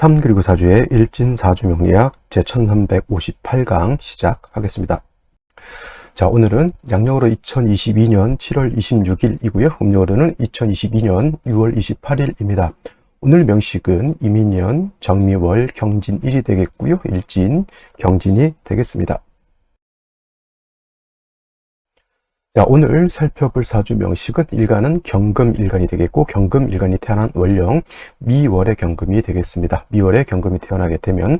3 그리고 4주의 일진사주명리학 제1358강 시작하겠습니다. 자, 오늘은 양력으로 2022년 7월 26일이고요. 음력으로는 2022년 6월 28일입니다. 오늘 명식은 이민년, 정미월, 경진일이 되겠고요. 일진, 경진이 되겠습니다. 자, 오늘 살펴볼 사주 명식은 일간은 경금일간이 되겠고, 경금일간이 태어난 월령 미월의 경금이 되겠습니다. 미월의 경금이 태어나게 되면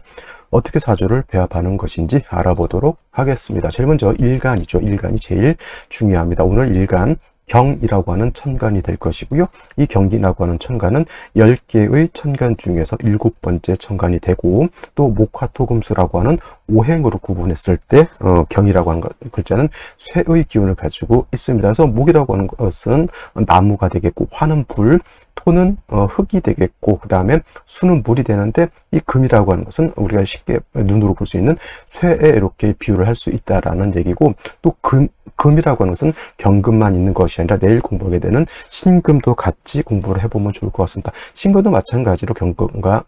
어떻게 사주를 배합하는 것인지 알아보도록 하겠습니다. 제일 먼저 일간이죠. 일간이 제일 중요합니다. 오늘 일간 경이라고 하는 천간이 될 것이고요. 이 경이라고 하는 천간은 10개의 천간 중에서 7번째 천간이 되고, 또 목화토금수라고 하는 오행으로 구분했을 때 경이라고 하는 글자는 쇠의 기운을 가지고 있습니다. 그래서 목이라고 하는 것은 나무가 되겠고, 화는 불, 토는 흙이 되겠고, 그 다음에 수는 물이 되는데, 이 금이라고 하는 것은 우리가 쉽게 눈으로 볼 수 있는 쇠에 이렇게 비유를 할 수 있다라는 얘기고, 또 금이라고 하는 것은 경금만 있는 것이 아니라 내일 공부하게 되는 신금도 같이 공부를 해보면 좋을 것 같습니다. 신금도 마찬가지로 경금과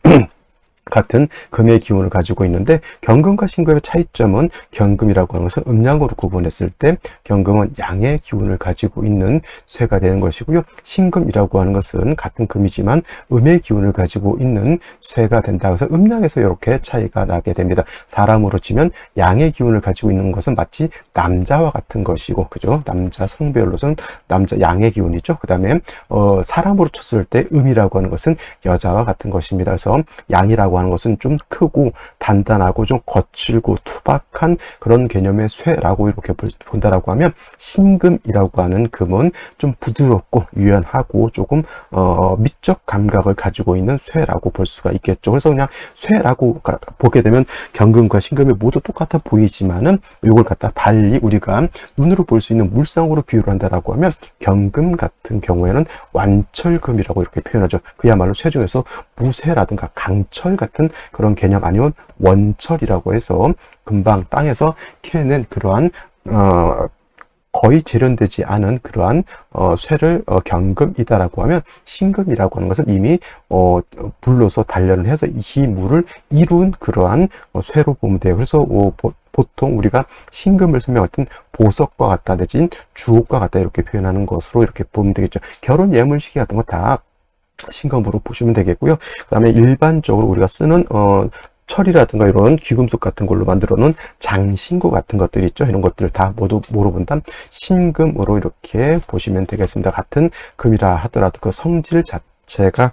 같은 금의 기운을 가지고 있는데, 경금과 신금의 차이점은 경금이라고 하는 것은 음양으로 구분했을 때 경금은 양의 기운을 가지고 있는 쇠가 되는 것이고요. 신금이라고 하는 것은 같은 금이지만 음의 기운을 가지고 있는 쇠가 된다. 그래서 음양에서 이렇게 차이가 나게 됩니다. 사람으로 치면 양의 기운을 가지고 있는 것은 마치 남자와 같은 것이고, 그죠? 남자 성별로서는 남자 양의 기운이죠. 그 다음에 사람으로 쳤을 때 음이라고 하는 것은 여자와 같은 것입니다. 그래서 양이라고 하는 것은 좀 크고 단단하고 좀 거칠고 투박한 그런 개념의 쇠라고 이렇게 본다라고 하면, 신금이라고 하는 금은 좀 부드럽고 유연하고 조금 미적 감각을 가지고 있는 쇠라고 볼 수가 있겠죠. 그래서 그냥 쇠라고 보게 되면 경금과 신금이 모두 똑같아 보이지만은, 이걸 갖다 달리 우리가 눈으로 볼 수 있는 물상으로 비유를 한다라고 하면, 경금 같은 경우에는 완철금이라고 이렇게 표현하죠. 그야말로 쇠 중에서 무쇠라든가 강철 같은 그런 개념, 아니면 원철이라고 해서 금방 땅에서 캐낸 그러한 거의 재련되지 않은 그러한 쇠를 경금이다라고 하면, 신금이라고 하는 것은 이미 불로서 단련을 해서 이 물을 이룬 그러한 쇠로 보면 돼요. 그래서 보통 우리가 신금을 설명할 땐 보석과 같다 내진 주옥과 같다 이렇게 표현하는 것으로 이렇게 보면 되겠죠. 결혼 예물시기 같은 거 다 신금으로 보시면 되겠고요. 그 다음에 일반적으로 우리가 쓰는 철이라든가 이런 귀금속 같은 걸로 만들어 놓은 장신구 같은 것들 있죠. 이런 것들 다 모두 뭐로 본다면 신금으로 이렇게 보시면 되겠습니다. 같은 금이라 하더라도 그 성질 자체가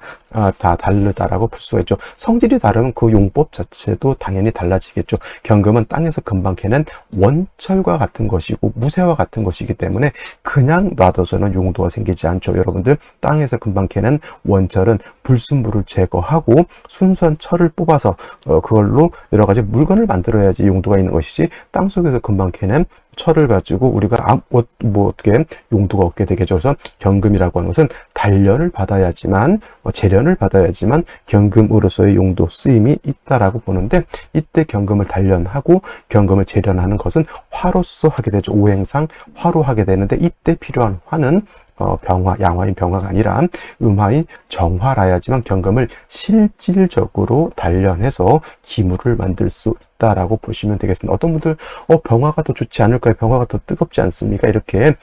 다 다르다라고 볼 수가 있죠. 성질이 다르면 그 용법 자체도 당연히 달라지겠죠. 경금은 땅에서 금방 캐낸 원철과 같은 것이고 무쇠와 같은 것이기 때문에 그냥 놔둬서는 용도가 생기지 않죠. 여러분들, 땅에서 금방 캐낸 원철은 불순물을 제거하고 순수한 철을 뽑아서 그걸로 여러 가지 물건을 만들어야지 용도가 있는 것이지, 땅속에서 금방 캐낸 철을 가지고 우리가 어떻게 용도가 없게 되겠죠. 그래서 경금이라고 하는 것은 단련을 받아야지만, 재련을 받아야지만 경금으로서의 용도 쓰임이 있다라고 보는데, 이때 경금을 단련하고 경금을 재련하는 것은 화로서 하게 되죠. 오행상 화로 하게 되는데, 이때 필요한 화는 병화, 양화인 병화가 아니라 음화인 정화라야지만 경금을 실질적으로 단련해서 기물을 만들 수 있다라고 보시면 되겠습니다. 어떤 분들 병화가 더 좋지 않을까요? 병화가 더 뜨겁지 않습니까? 이렇게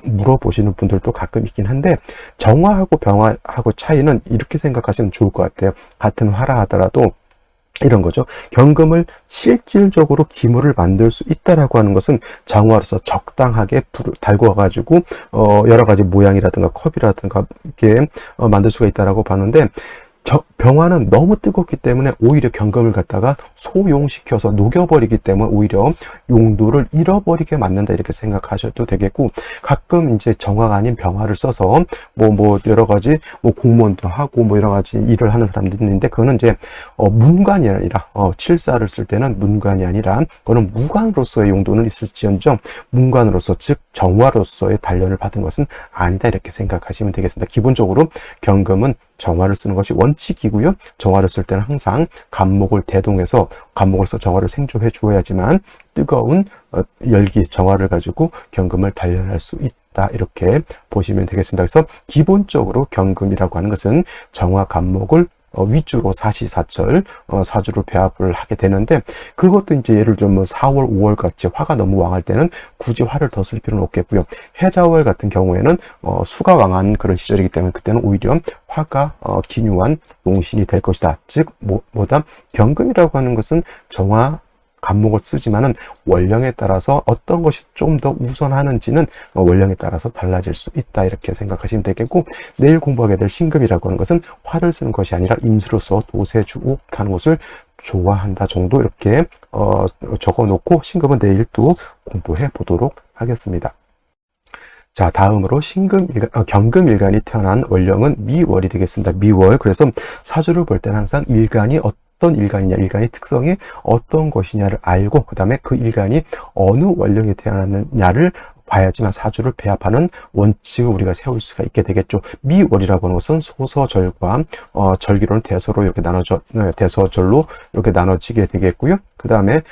물어보시는 분들도 가끔 있긴 한데, 정화하고 병화하고 차이는 이렇게 생각하시면 좋을 것 같아요. 같은 화라 하더라도 이런 거죠. 경금을 실질적으로 기물을 만들 수 있다라고 하는 것은 정화로서 적당하게 불을 달궈 가지고 여러 가지 모양이라든가 컵이라든가 이렇게 만들 수가 있다라고 봤는데, 병화는 너무 뜨겁기 때문에 오히려 경금을 갖다가 소용시켜서 녹여버리기 때문에 오히려 용도를 잃어버리게 만든다 이렇게 생각하셔도 되겠고, 가끔 이제 정화가 아닌 병화를 써서 여러 가지 공무원도 하고 여러 가지 일을 하는 사람들이 있는데, 그거는 이제 문관이 아니라 칠사를 쓸 때는 문관이 아니라 그거는 무관으로서의 용도는 있을지언정 문관으로서, 즉 정화로서의 단련을 받은 것은 아니다 이렇게 생각하시면 되겠습니다. 기본적으로 경금은 정화를 쓰는 것이 원칙이고요. 정화를 쓸 때는 항상 간목을 대동해서 간목으로서 정화를 생조해 주어야지만 뜨거운 열기, 정화를 가지고 경금을 단련할 수 있다 이렇게 보시면 되겠습니다. 그래서 기본적으로 경금이라고 하는 것은 정화 간목을 윗주로 사시사철 사주로 배합을 하게 되는데, 그것도 이제 예를 들면 뭐 4월, 5월 같이 화가 너무 왕할 때는 굳이 화를 더 쓸 필요는 없겠고요. 해자월 같은 경우에는 수가 왕한 그런 시절이기 때문에 그때는 오히려 화가 기묘한 용신이 될 것이다. 즉 뭐다 경금이라고 하는 것은 정화 간목을 쓰지만은 원령에 따라서 어떤 것이 좀 더 우선하는지는 원령에 따라서 달라질 수 있다, 이렇게 생각하시면 되겠고, 내일 공부하게 될 신금이라고 하는 것은 화를 쓰는 것이 아니라 임수로서 도세주옥하는 것을 좋아한다 정도, 이렇게 적어 놓고 신금은 내일 또 공부해 보도록 하겠습니다. 자, 다음으로 경금일간이 태어난 월령은 미월이 되겠습니다. 미월. 그래서 사주를 볼 때는 항상 일간이 어떤 일간이냐, 일간의 특성이 어떤 것이냐를 알고, 그 다음에 그 일간이 어느 월령에 태어났느냐를 봐야지만 사주를 배합하는 원칙을 우리가 세울 수가 있게 되겠죠. 미월이라고 하는 것은 소서절과 절기로는 대서로 이렇게 대서절로 이렇게 나눠지게 되겠고요. 그 다음에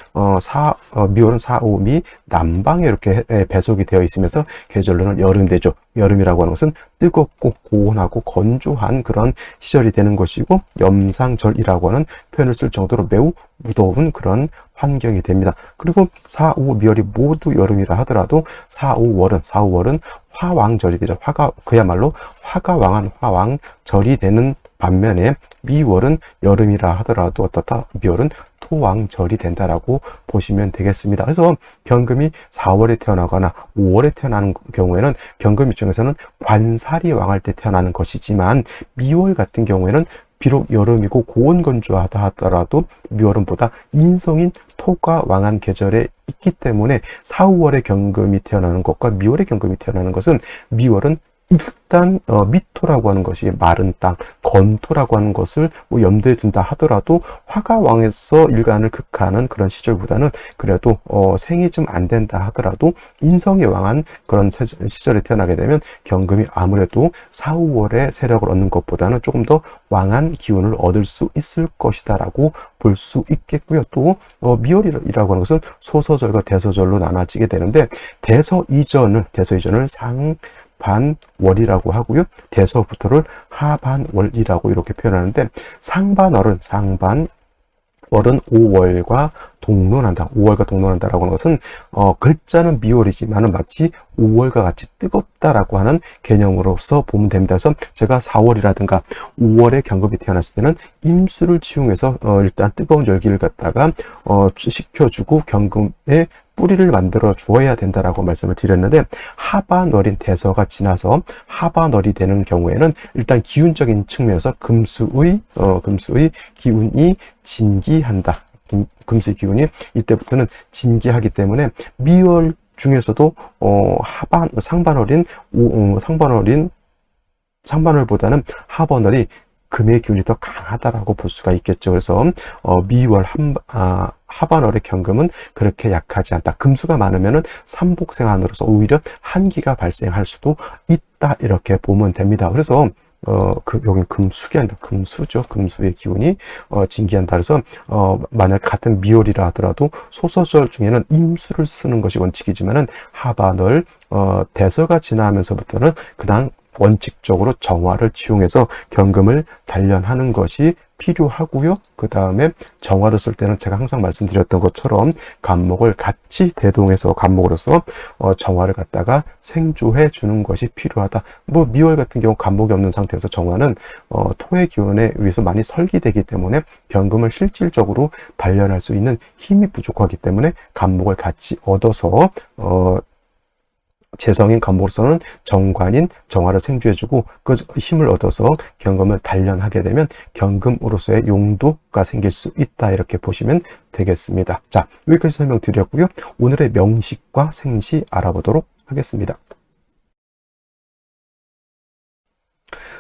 미월은 사오미 남방에 이렇게 배속이 되어 있으면서 계절로는 여름 되죠. 여름이라고 하는 것은 뜨겁고 고온하고 건조한 그런 시절이 되는 것이고, 염상절이라고 하는 표현을 쓸 정도로 매우 무더운 그런 환경이 됩니다. 그리고 4, 5, 미월이 모두 여름이라 하더라도 4, 5월은 화왕절이 되죠. 그야말로 화가 왕한 화왕절이 되는 반면에 미월은 여름이라 하더라도 어떻다? 미월은 토왕절이 된다라고 보시면 되겠습니다. 그래서 경금이 4월에 태어나거나 5월에 태어나는 경우에는 경금 입장에서는 관살이 왕할 때 태어나는 것이지만, 미월 같은 경우에는 비록 여름이고 고온 건조하다 하더라도 미월은보다 인성인 토가 왕한 계절에 있기 때문에 4, 5월에 경금이 태어나는 것과 미월에 경금이 태어나는 것은, 미월은 일단 미토라고 하는 것이 마른 땅, 건토라고 하는 것을 염두에 둔다 하더라도 화가 왕에서 일간을 극하는 그런 시절보다는 그래도 생이 좀 안 된다 하더라도 인성이 왕한 그런 시절에 태어나게 되면 경금이 아무래도 4, 5월에 세력을 얻는 것보다는 조금 더 왕한 기운을 얻을 수 있을 것이다 라고 볼 수 있겠고요. 또 미월이라고 하는 것은 소서절과 대서절로 나눠지게 되는데, 대서 이전을 상반월이라고 하고요. 대서부터를 하반월이라고 이렇게 표현하는데, 상반월은 5월과 동론한다. 5월과 동론한다라고 하는 것은 글자는 미월이지만은 마치 5월과 같이 뜨겁다라고 하는 개념으로서 보면 됩니다. 그래서 제가 4월이라든가 5월에 경금이 태어났을 때는 임수를 치용해서 일단 뜨거운 열기를 갖다가 식혀주고 경금에 뿌리를 만들어 주어야 된다라고 말씀을 드렸는데, 하반월인 대서가 지나서 하반월이 되는 경우에는 일단 기운적인 측면에서 금수의 기운이 진기한다. 금수의 기운이 이때부터는 진기하기 때문에 미월 중에서도 상반월보다는 하반월이 금의 기운이 더 강하다라고 볼 수가 있겠죠. 그래서 미월 하반월의 경금은 그렇게 약하지 않다. 금수가 많으면은 삼복생한으로서 오히려 한기가 발생할 수도 있다, 이렇게 보면 됩니다. 그래서 여긴 금수기 아니라 금수죠. 금수의 기운이 진기한다. 그래서 만약 같은 미월이라 하더라도 소서절 중에는 임수를 쓰는 것이 원칙이지만은 하반월 대서가 지나면서부터는 그냥 원칙적으로 정화를 치용해서 경금을 단련하는 것이 필요하고요. 그 다음에 정화를 쓸 때는 제가 항상 말씀드렸던 것처럼 간목을 같이 대동해서 간목으로서 정화를 갖다가 생조해 주는 것이 필요하다. 미월 같은 경우 간목이 없는 상태에서 정화는 토의 기운에 의해서 많이 설기되기 때문에 경금을 실질적으로 단련할 수 있는 힘이 부족하기 때문에 간목을 같이 얻어서 재성인 간목으로서는 정관인 정화를 생주해주고 그 힘을 얻어서 경금을 단련하게 되면 경금으로서의 용도가 생길 수 있다, 이렇게 보시면 되겠습니다. 자, 여기까지 설명드렸고요. 오늘의 명식과 생시 알아보도록 하겠습니다.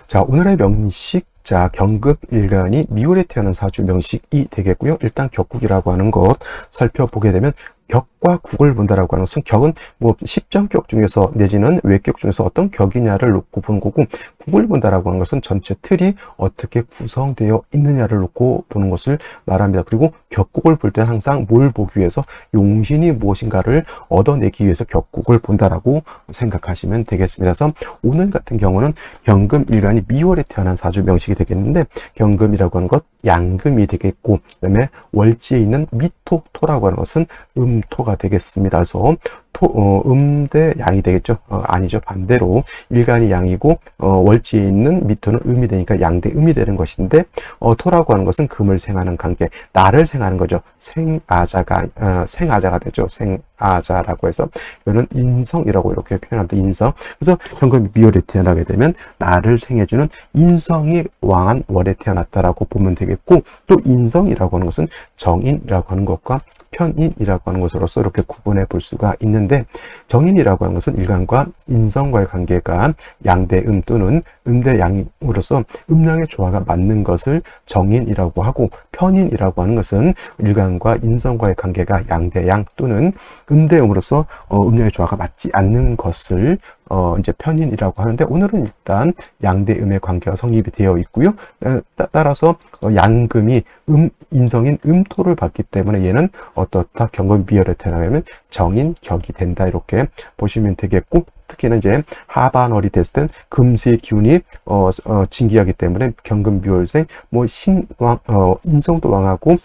자, 오늘의 명식. 자, 경금일간이 미월에 태어난 사주 명식이 되겠고요. 일단 격국이라고 하는 것 살펴보게 되면 격과 국을 본다라고 하는 것은 격은 뭐 십정격 중에서 내지는 외격 중에서 어떤 격이냐를 놓고 보는 거고, 국을 본다라고 하는 것은 전체 틀이 어떻게 구성되어 있느냐를 놓고 보는 것을 말합니다. 그리고 격국을 볼 때는 항상 뭘 보기 위해서, 용신이 무엇인가를 얻어내기 위해서 격국을 본다라고 생각하시면 되겠습니다. 그래서 오늘 같은 경우는 경금일간이 미월에 태어난 사주 명식이 되겠는데, 경금이라고 하는 것 양금이 되겠고, 그다음에 월지에 있는 미토, 토라고 하는 것은 음토가 되겠습니다. 그래서 대 양이 되겠죠. 아니죠. 반대로 일간이 양이고 월지에 있는 미토는 음이 되니까 양대 음이 되는 것인데, 토라고 하는 것은 금을 생하는 관계, 나를 생하는 거죠. 생아자가 되죠. 생아자라고 해서 이거는 인성이라고 이렇게 표현합니다. 인성. 그래서 경금이 미월에 태어나게 되면 나를 생해주는 인성이 왕한 월에 태어났다라고 보면 되겠고, 또 인성이라고 하는 것은 정인이라고 하는 것과 편인이라고 하는 것으로서 이렇게 구분해 볼 수가 있는데, 정인이라고 하는 것은 일간과 인성과의 관계가 양대음 또는 음대양으로서 음양의 조화가 맞는 것을 정인이라고 하고, 편인이라고 하는 것은 일간과 인성과의 관계가 양대양 또는 음대음으로서 음양의 조화가 맞지 않는 것을 이제 편인이라고 하는데, 오늘은 일단 양대음의 관계가 성립이 되어 있고요. 따라서 양금이 인성인 음토를 받기 때문에 얘는 어떻다? 경금 비열에 태어나면 정인격이 된다, 이렇게 보시면 되겠고, 특히는 이제 하반월이 됐을 땐 금수의 기운이 진기하기 때문에 경금비월생 뭐 신왕 인성도 왕하고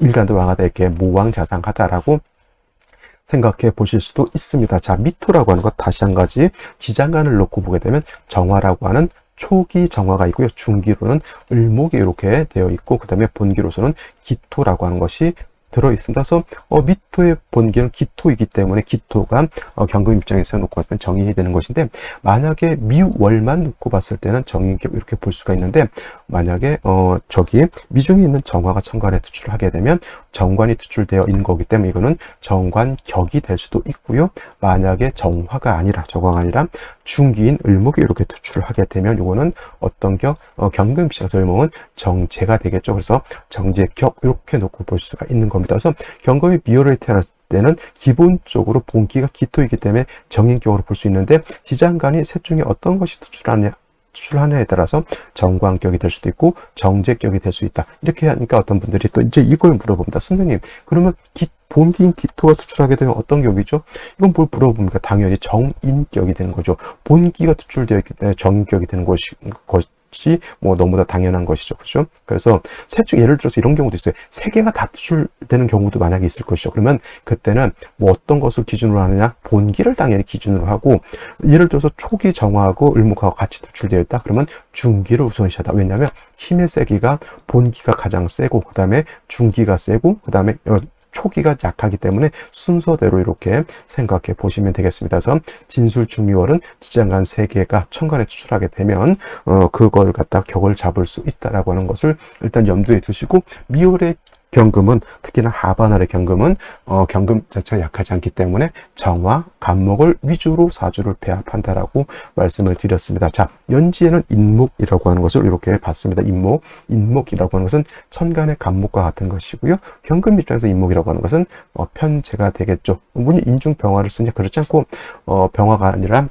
일간도 왕하다, 이렇게 모왕자상하다라고 생각해 보실 수도 있습니다. 자, 미토라고 하는 것 다시 한 가지 지장간을 놓고 보게 되면 정화라고 하는 초기 정화가 있고요. 중기로는 을목이 이렇게 되어 있고, 그 다음에 본기로서는 기토라고 하는 것이 들어있습니다. 그래서 미토의 본기는 기토이기 때문에 기토가 경금 입장에서 놓고 봤을 때 정인이 되는 것인데, 만약에 미월만 놓고 봤을 때는 정인격 이렇게 볼 수가 있는데, 만약에 저기 미중에 있는 정화가 천간에 투출을 하게 되면 정관이 투출되어 있는 거기 때문에 이거는 정관격이 될 수도 있고요. 만약에 정화가 아니라 정화가 아니라 중기인 을목이 이렇게 투출을 하게 되면 이거는 어떤 격? 경금 입장에서 을목은 정제가 되겠죠. 그래서 정제격 이렇게 놓고 볼 수가 있는 겁니다. 그래서 경금이 미월에 태어났을 때는 기본적으로 본기가 기토이기 때문에 정인격으로 볼 수 있는데, 지장간이 셋 중에 어떤 것이 투출하냐에 따라서 정관격이 될 수도 있고 정제격이 될 수 있다. 이렇게 하니까 어떤 분들이 또 이제 이걸 물어봅니다. 선생님, 그러면 본기인 기토가 투출하게 되면 어떤 격이죠? 이건 뭘 물어봅니까? 당연히 정인격이 되는 거죠. 본기가 투출되어 있기 때문에 정인격이 되는 것이 뭐 너무나 당연한 것이죠. 그렇죠? 그래서 셋 중 예를 들어서 이런 경우도 있어요. 세 개가 다 투출되는 경우도 만약에 있을 것이죠. 그러면 그때는 뭐 어떤 것을 기준으로 하느냐? 본기를 당연히 기준으로 하고, 예를 들어서 초기 정화하고 을목하고 같이 투출되어 있다. 그러면 중기를 우선시하다. 왜냐하면 힘의 세기가 본기가 가장 세고, 그 다음에 중기가 세고, 그 다음에 초기가 약하기 때문에 순서대로 이렇게 생각해 보시면 되겠습니다. 그래서 진술중미월은 지장간 3개가 천간에 투출하게 되면 그걸 갖다 격을 잡을 수 있다라고 하는 것을 일단 염두에 두시고, 미월의 경금은 특히나 하반월의 경금은 경금 자체가 약하지 않기 때문에 정화, 간목을 위주로 사주를 배합한다라고 말씀을 드렸습니다. 자, 연지에는 인목이라고 하는 것을 이렇게 봤습니다. 인목이라고 하는 것은 천간의 간목과 같은 것이고요. 경금 입장에서 인목이라고 하는 것은 편제가 되겠죠. 물론 인중병화를 쓰냐, 그렇지 않고 병화가 아니라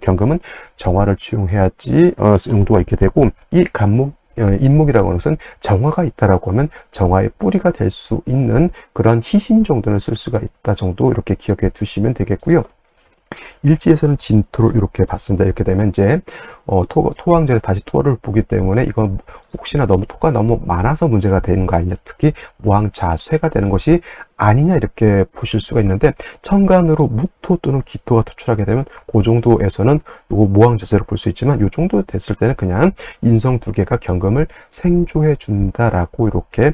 경금은 정화를 취용해야지 용도가 있게 되고, 이 간목 인목이라고 하는 것은 정화가 있다라고 하면 정화의 뿌리가 될 수 있는 그런 희신 정도는 쓸 수가 있다 정도 이렇게 기억해 두시면 되겠고요. 일지에서는 진토를 이렇게 봤습니다. 이렇게 되면 이제 토왕전에 다시 토를 보기 때문에 이건 혹시나 토가 너무 많아서 문제가 되는 거 아니냐, 특히 모왕자쇠가 되는 것이 아니냐, 이렇게 보실 수가 있는데, 천간으로 묵토 또는 기토가 투출하게 되면 그 정도에서는 요거 모왕자쇠로 볼 수 있지만, 요 정도 됐을 때는 그냥 인성 2개가 경금을 생조해 준다라고 이렇게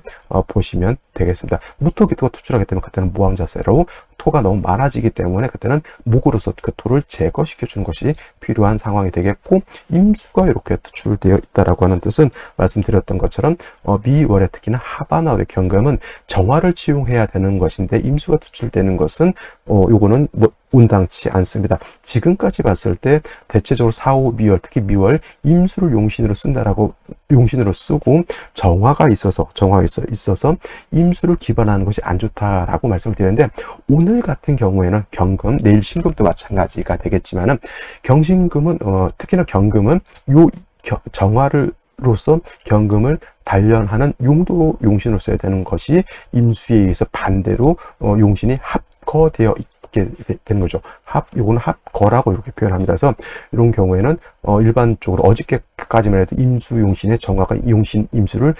보시면 되겠습니다. 무토 기토가 투출하게 되면 그때는 모왕자쇠로, 토가 너무 많아지기 때문에 그때는 목으로서 그 토를 제거시켜 주는 것이 필요한 상황이 되겠고, 임수가 이렇게 투출되어 있다라고 하는 뜻은 말씀드렸던 것처럼 미월에 특히나 하반월의 경금은 정화를 치용해야 되는 것인데, 임수가 투출되는 것은 요거는 뭐 온당치 않습니다. 지금까지 봤을 때 대체적으로 4, 5, 미월, 특히 미월 임수를 용신으로 쓰고 정화가 있어서 임수를 기반하는 것이 안 좋다라고 말씀을 드렸는데, 오늘 같은 경우에는 경금, 내일 신금도 마찬가지가 되겠지만은 경신금은 특히나 경금은 요 정화로서 경금을 단련하는 용도 용신으로 써야 되는 것이 임수에 의해서 반대로 용신이 합거되어 있게 되는 거죠. 요거는 합거라고 이렇게 표현합니다. 그래서 이런 경우에는 일반적으로 어저께까지만 해도 임수 용신의 정화가 용신 임수를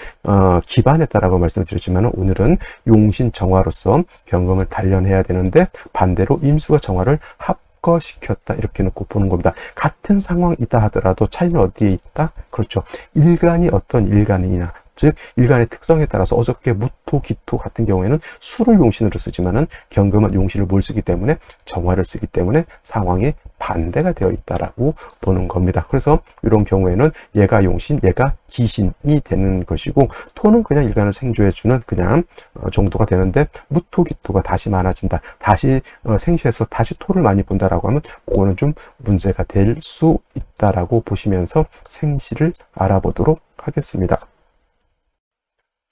기반했다라고 말씀을 드렸지만, 오늘은 용신 정화로서 경금을 단련해야 되는데 반대로 임수가 정화를 합거시켰다 이렇게 놓고 보는 겁니다. 같은 상황이다 하더라도 차이는 어디에 있다? 그렇죠. 일간이 어떤 일간이냐, 즉 일간의 특성에 따라서 어저께 무토, 기토 같은 경우에는 수를 용신으로 쓰지만은 경금은 용신을 뭘 쓰기 때문에 정화를 쓰기 때문에 상황이 반대가 되어 있다라고 보는 겁니다. 그래서 이런 경우에는 얘가 용신, 얘가 기신이 되는 것이고, 토는 그냥 일간을 생조해주는 그냥 정도가 되는데, 무토, 기토가 다시 많아진다, 다시 생시해서 다시 토를 많이 본다라고 하면 그거는 좀 문제가 될 수 있다라고 보시면서 생시를 알아보도록 하겠습니다.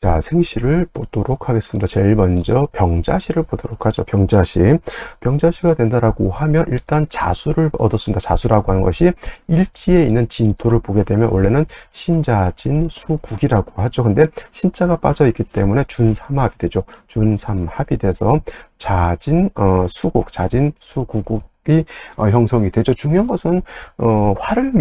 자, 생시를 보도록 하겠습니다. 제일 먼저 병자시를 보도록 하죠. 병자시가 된다라고 하면 일단 자수를 얻었습니다. 자수라고 하는 것이 일지에 있는 진토를 보게 되면 원래는 신자진 수국이라고 하죠. 근데 신자가 빠져 있기 때문에 준삼합이 되죠. 준삼합이 돼서 자진 수국이 형성이 되죠. 중요한 것은 화를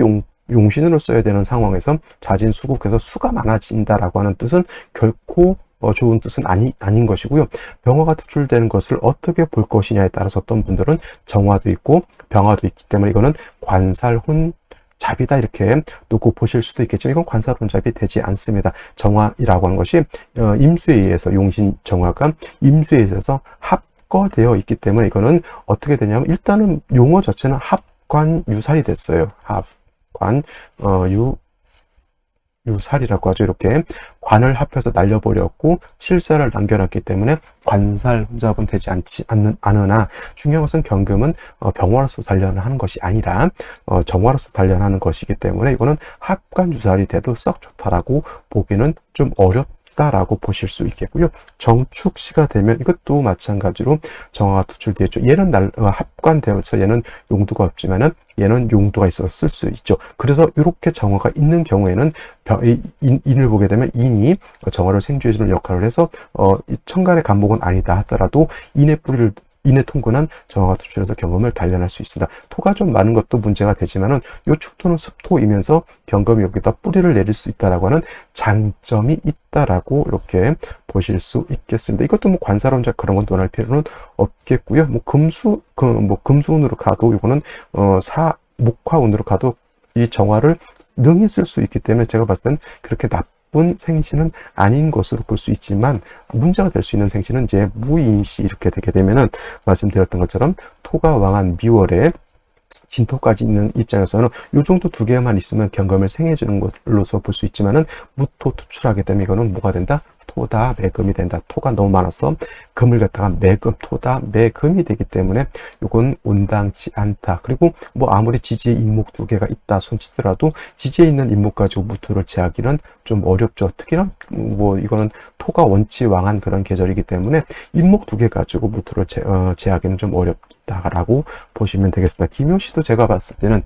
용신으로 써야 되는 상황에서 자진수국해서 수가 많아진다라고 하는 뜻은 결코 좋은 뜻은 아닌 것이고요. 병화가 투출되는 것을 어떻게 볼 것이냐에 따라서 어떤 분들은 정화도 있고 병화도 있기 때문에 이거는 관살혼 잡이다 이렇게 놓고 보실 수도 있겠지만, 이건 관살혼잡이 되지 않습니다. 정화이라고 하는 것이 임수에 의해서 용신 정화가 임수에 의해서 합거되어 있기 때문에 이거는 어떻게 되냐면, 일단은 용어 자체는 합관유살이 됐어요. 유살이라고 하죠. 이렇게 관을 합해서 날려버렸고 칠살을 남겨놨기 때문에 관살 혼잡은 되지 않으나, 중요한 것은 경금은 병화로서 단련하는 것이 아니라 정화로서 단련하는 것이기 때문에 이거는 합관유살이 돼도 썩 좋다라고 보기는 좀 어렵다라고 보실 수 있겠고요. 정축시가 되면 이것도 마찬가지로 정화가 투출되었죠. 얘는 합관되어서 얘는 용도가 없지만은 얘는 용도가 있어서 쓸 수 있죠. 그래서 이렇게 정화가 있는 경우에는 인을 보게 되면 인이 정화를 생주해주는 역할을 해서 천간의 간목은 아니다 하더라도 인의 통근한 정화가 투출해서 경금을 단련할 수 있습니다. 토가 좀 많은 것도 문제가 되지만은 요 축토는 습토이면서 경금이 여기다 뿌리를 내릴 수 있다라고 하는 장점이 있다라고 이렇게 보실 수 있겠습니다. 이것도 뭐 관사론자 그런 건 논할 필요는 없겠고요. 뭐 금수운으로 가도 이거는 목화운으로 가도 이 정화를 능히 쓸 수 있기 때문에 제가 봤을 때는 그렇게 나쁜 생신은 아닌 것으로 볼 수 있지만, 문제가 될 수 있는 생신은 이제 무인시 이렇게 되게 되면은 말씀드렸던 것처럼 토가 왕한 미월에 진토까지 있는 입장에서는 요 정도 두 개만 있으면 경금을 생해주는 걸로서 볼 수 있지만은, 무토 투출하게 되면 이거는 뭐가 된다? 토다 매금이 된다. 토가 너무 많아서 금을 갖다가 토다 매금이 되기 때문에 이건 온당치 않다. 그리고 뭐 아무리 지지에 인목 두 개가 있다 손치더라도 지지에 있는 인목 가지고 무토를 제하기는 좀 어렵죠. 특히나 뭐 이거는 토가 원치 왕한 그런 계절이기 때문에 인목 두 개 가지고 무토를 제하기는 좀 어렵다라고 보시면 되겠습니다. 기묘시도 제가 봤을 때는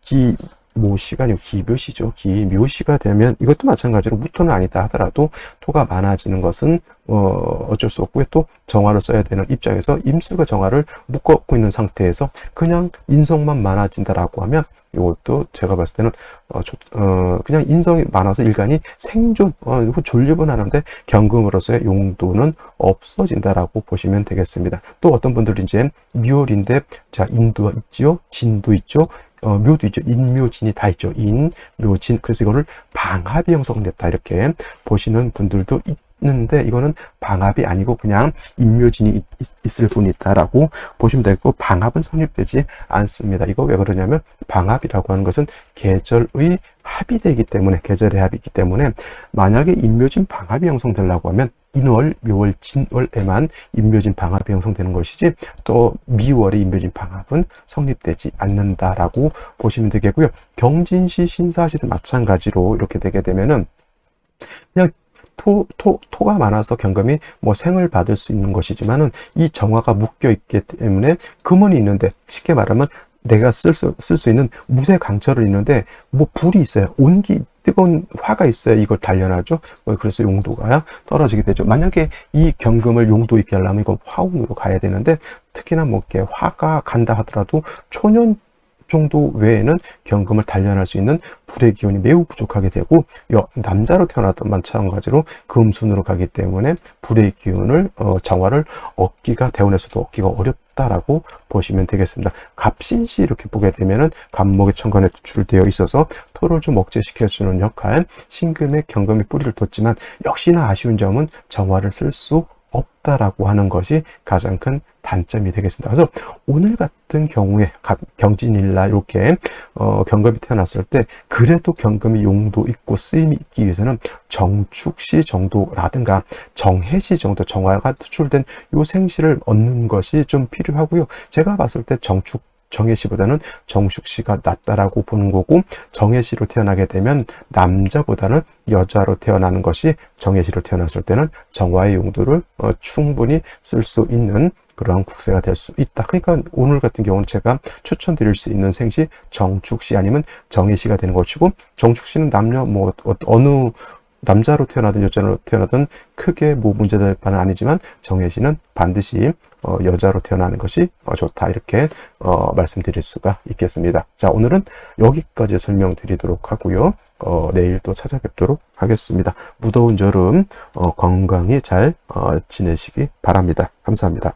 기묘시가 아니고 기묘시죠. 기묘시가 되면 이것도 마찬가지로 무토는 아니다 하더라도 토가 많아지는 것은 어쩔 수 없고요. 또 정화를 써야 되는 입장에서 임수가 정화를 묶고 있는 상태에서 그냥 인성만 많아진다라고 하면 이것도 제가 봤을 때는 그냥 인성이 많아서 일간이 생존 존립은 하는데 경금으로서의 용도는 없어진다라고 보시면 되겠습니다. 또 어떤 분들이 이제 미월인데 자 인도 있지요, 진도 있죠, 묘도 있죠. 인묘진이 다 있죠. 인묘진. 그래서 이거를 방합이 형성됐다 이렇게 보시는 분들도 있는데, 이거는 방합이 아니고 그냥 인묘진이 있을 뿐이다라고 보시면 되고, 방합은 성립되지 않습니다. 이거 왜 그러냐면, 방합이라고 하는 것은 계절의 합이 되기 때문에, 계절의 합이기 때문에 만약에 인묘진 방합이 형성되려고 하면 인월, 묘월, 진월에만 임묘진 방합이 형성되는 것이지 또 미월의 임묘진 방합은 성립되지 않는다라고 보시면 되겠고요. 경진시, 신사시도 마찬가지로 이렇게 되게 되면은 그냥 토가 많아서 경금이 뭐 생을 받을 수 있는 것이지만은 이 정화가 묶여 있기 때문에 금원이 있는데 쉽게 말하면 내가 쓸 수 있는 무쇠 강철을 있는데 뭐 불이 있어요. 온기 뜨거운 화가 있어야 이걸 단련하죠. 그래서 용도가 떨어지게 되죠. 만약에 이 경금을 용도 있게 하려면 이건 화운으로 가야 되는데 특히나 뭐 이렇게 화가 간다 하더라도 초년 정도 외에는 경금을 단련할 수 있는 불의 기운이 매우 부족하게 되고 남자로 태어나도 마찬가지로 금순으로 가기 때문에 불의 기운을 정화를 얻기가 대원에서도 얻기가 어렵다라고 보시면 되겠습니다. 갑신시 이렇게 보게 되면은 갑목의 천간에 투출되어 있어서 토를 좀 억제시켜주는 역할, 신금의 경금이 뿌리를 뒀지만 역시나 아쉬운 점은 정화를 쓸 수 없다라고 하는 것이 가장 큰 단점이 되겠습니다. 그래서 오늘 같은 경우에 경진일날 이렇게 경금이 태어났을 때 그래도 경금이 용도 있고 쓰임이 있기 위해서는 정축시 정도라든가 정해시 정도 정화가 투출된 요 생시를 얻는 것이 좀 필요하고요. 제가 봤을 때 정해시보다는 정축시가 낫다라고 보는 거고, 정해시로 태어나게 되면 남자보다는 여자로 태어나는 것이 정해시로 태어났을 때는 정화의 용도를 충분히 쓸 수 있는 그런 국세가 될 수 있다. 그러니까 오늘 같은 경우는 제가 추천드릴 수 있는 생시 정축시 아니면 정해시가 되는 것이고, 정축시는 남녀 뭐 어느 남자로 태어나든 여자로 태어나든 크게 뭐 문제될 바는 아니지만 정해시는 반드시 여자로 태어나는 것이 좋다, 이렇게 말씀드릴 수가 있겠습니다. 자, 오늘은 여기까지 설명드리도록 하고요. 내일 또 찾아뵙도록 하겠습니다. 무더운 여름 건강히 잘 지내시기 바랍니다. 감사합니다.